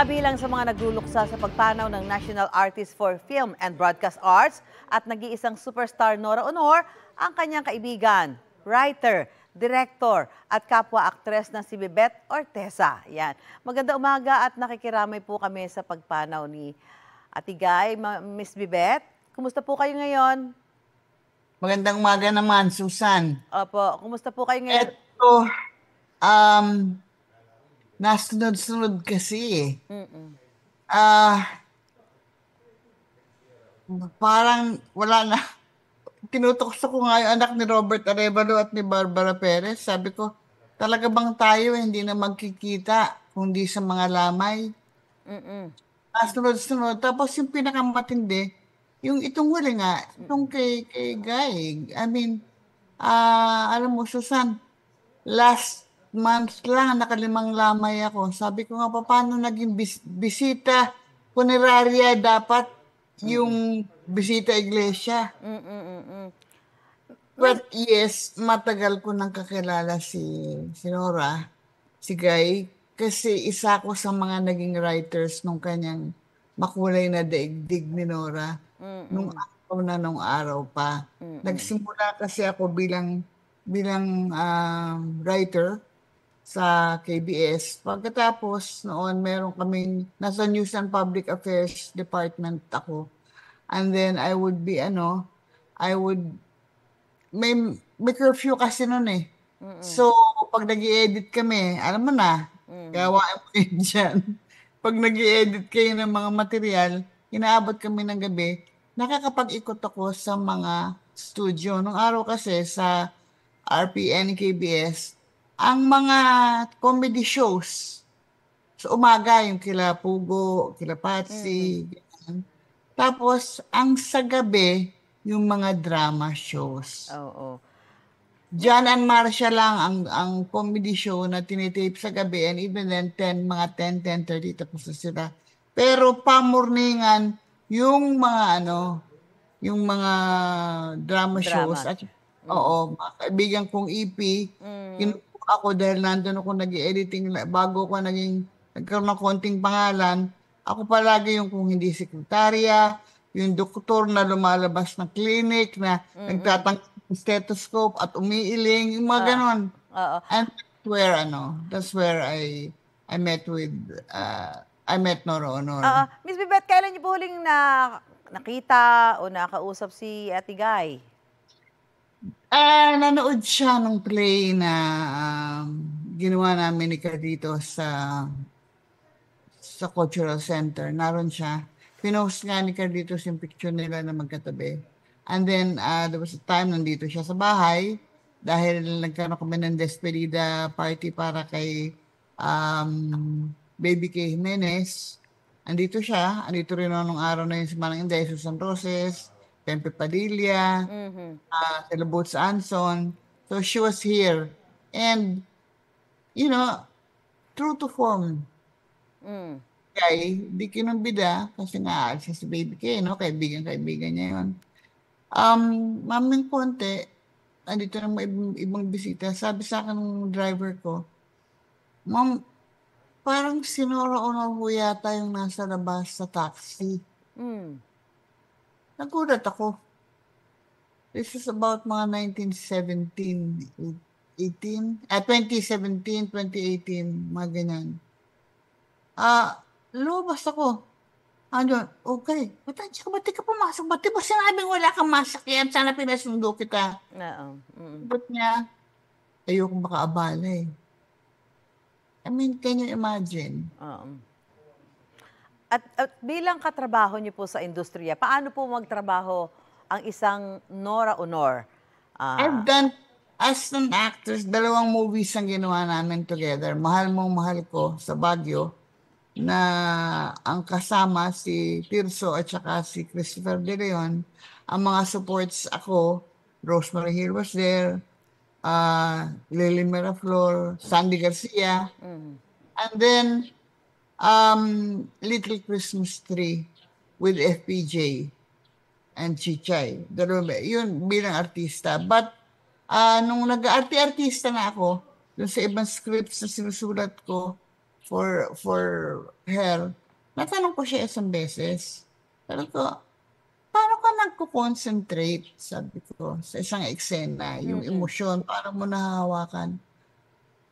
Kabilang sa mga nagluluksa sa pagpanaw ng National Artist for Film and Broadcast Arts at nag-iisang superstar Nora Honor ang kanyang kaibigan, writer, director at kapwa-aktres na si Bebet Orteza. Yan. Maganda umaga at nakikiramay po kami sa pagpanaw ni Ate Guy, Miss Bebet. Kumusta po kayo ngayon? Magandang umaga naman, Susan. Opo, kumusta po kayo ngayon? Eto, um, nasunod-sunod kasi eh. Ah, parang wala na. Tinutukso ko nga yung anak ni Robert Arevalo at ni Barbara Perez. Sabi ko, talaga bang tayo hindi na magkikita kundi sa mga lamay? Nasunod-sunod. Tapos yung pinakamatindi, yung itong huli nga, itong kay Guy. I mean, alam mo, Susan, last month lang, nakalimang lamay ako. Sabi ko nga, paano naging bisita funeraria dapat yung bisita iglesia? But yes, matagal ko nang kakilala si Nora, si Guy, kasi isa ko sa mga naging writers nung kanyang Makulay na Daigdig ni Nora. Nung araw pa. Nagsimula kasi ako bilang writer sa KBS. Pagkatapos noon, meron kaming nasa News and Public Affairs Department ako. And then I would may curfew kasi noon eh. So, pag nag-i-edit kami, alam mo na, gawain mo yun dyan. Pag nag-i-edit kayo ng mga material, inaabot kami ng gabi, nakakapag-ikot ako sa mga studio. Nung araw kasi sa RPN, KBS, ang mga comedy shows, sa umaga yung kila Pugo, kila Patsy, ganyan. Tapos, ang sa gabi, yung mga drama shows. Oo. John and Marcia lang ang comedy show na tinitape sa gabi, and even then 10, 10:30 tapos na sila. Pero pamorningan yung yung mga drama shows at oo, mga kaibigan kong EP, kinuha ako dahil nandun ako nag-editing bago ko nagkaroon ng konting pangalan. Ako palagi yung kung hindi sekretarya, yung doktor na lumalabas ng clinic na nagtatanggal ng stethoscope at umiiling, yung mga ganon. And that's where I met Nora Honor. Miss Bebet, kailan niyo po huling nakita o nakausap si Ate Guy? Nanood siya ng play na ginawa namin ni Carlito sa Cultural Center. Naroon siya. Pinost nga ni Carlitos yung picture nila na magkatabi. And then, there was a time nandito siya sa bahay dahil nagkaroon kami ng despedida party para kay Baby K. Jimenez. Andito siya. Andito rin nung araw na yun si Manang Inday, Susan Roses, Pempe Padilla, Sila Boots Anson. So, she was here. And, true to form. Kay, di kinumbida kasi nga siya si Baby K, no? Kaibigan niya yun. Maming konti, andito na may ibang bisita. Sabi sa akin ng driver ko, Ma'am, parang si Nora Honor ho yata yung nasa labas sa taxi. Nagulat ako. This is about mga 2017, 2018, mga ganyan. Lumabas ako. Okay. Ba't ka pumasok? Ba't di ba sinabing wala kang masakyan? Sana pinasundo kita. Ba't niya? Ayoko makaabala eh. I mean, can you imagine? At bilang katrabaho niyo po sa industriya, paano po magtrabaho ang isang Nora Honor? I've done, as an actress, 2 movies ang ginawa namin together. Mahal Mong Mahal Ko sa Baguio, na ang kasama si Tirso at saka si Christopher De Leon. Ang mga supports ako, Rosemary Hill was there, Lily Miraflor, Sandy Garcia, and then Little Christmas Tree with FPJ and Chichay. Yun bilang artista. But nung nag-artista na ako, dun sa ibang scripts na sinusulat ko, for her. Natanong ko siya isang beses. Sabi ko, paano ka nagko-concentrate, sabi ko, sa isang eksena, yung emosyon, paano mo nahahawakan?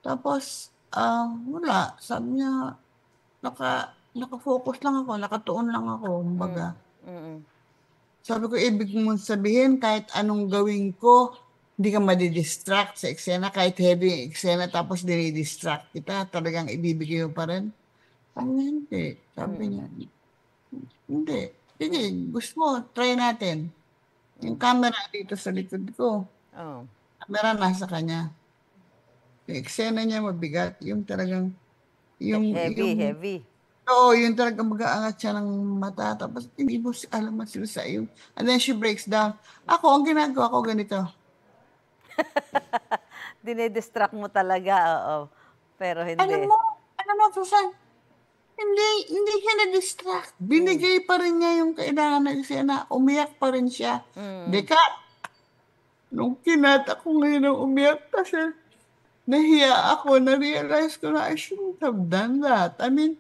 Tapos, wala. Sabi niya, naka-focus lang ako, nakatuon lang ako, kumbaga. Mm-mm. Sabi ko, ibig mong sabihin, kahit anong gawin ko, hindi ka madidistract sa eksena, kahit heavy yung eksena, tapos dinidistract kita, talagang ibibigay mo pa rin. Sabi niya, hindi. Sabi niya, hindi. Sige, gusto mo, try natin. Yung camera dito sa likod ko. Oh. Camera nasa kanya. Yung eksena niya mabigat. Yung talagang, Heavy. oo, yung talagang mag-aangat siya ng mata. Tapos, hindi mo alam mo sila sa iyo. And then she breaks down. Ako, ang ginagawa ko ganito. Dinidistract mo talaga, oo. Pero hindi. Alam mo, Susan, hindi siya na-distract. Binigay pa rin niya yung kailangan na eksena. Umiyak pa rin siya. Deka, nung kinata ko ngayon ang umiyak kasi nahiya ako, na-realize ko na I shouldn't have done that. I mean,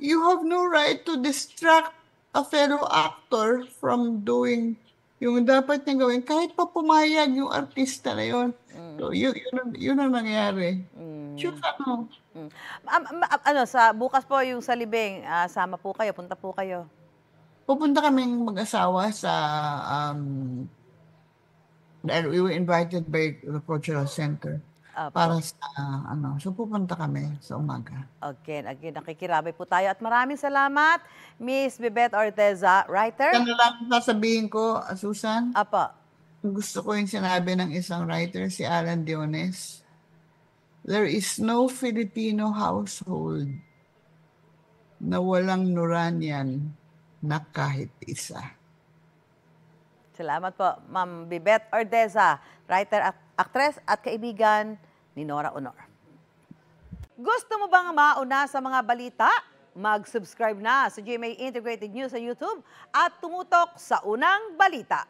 you have no right to distract a fellow actor from doing yung dapat niya gawin. Kahit pa pumayag yung artista na yun. So, yun ang nangyari. Shoot, Sa bukas po yung sa libing, sama po kayo, punta po kayo. pupunta kaming mag-asawa sa dahil we were invited by the Cultural Center Apo. para sa so pupunta kami sa umaga. Again, nakikirabay po tayo. At maraming salamat, Miss Bebeth Orteza, writer. Yan na lang sasabihin ko, Susan. Apo. Gusto ko yung sinabi ng isang writer, si Alan Diones. There is no Filipino household na walang Nuranian na kahit isa. Salamat po, Ma'am Bebeth Ordeza, writer, actress at kaibigan ni Nora Honor. Gusto mo bang mauna sa mga balita? Mag-subscribe na sa GMA Integrated News sa YouTube at tumutok sa unang balita.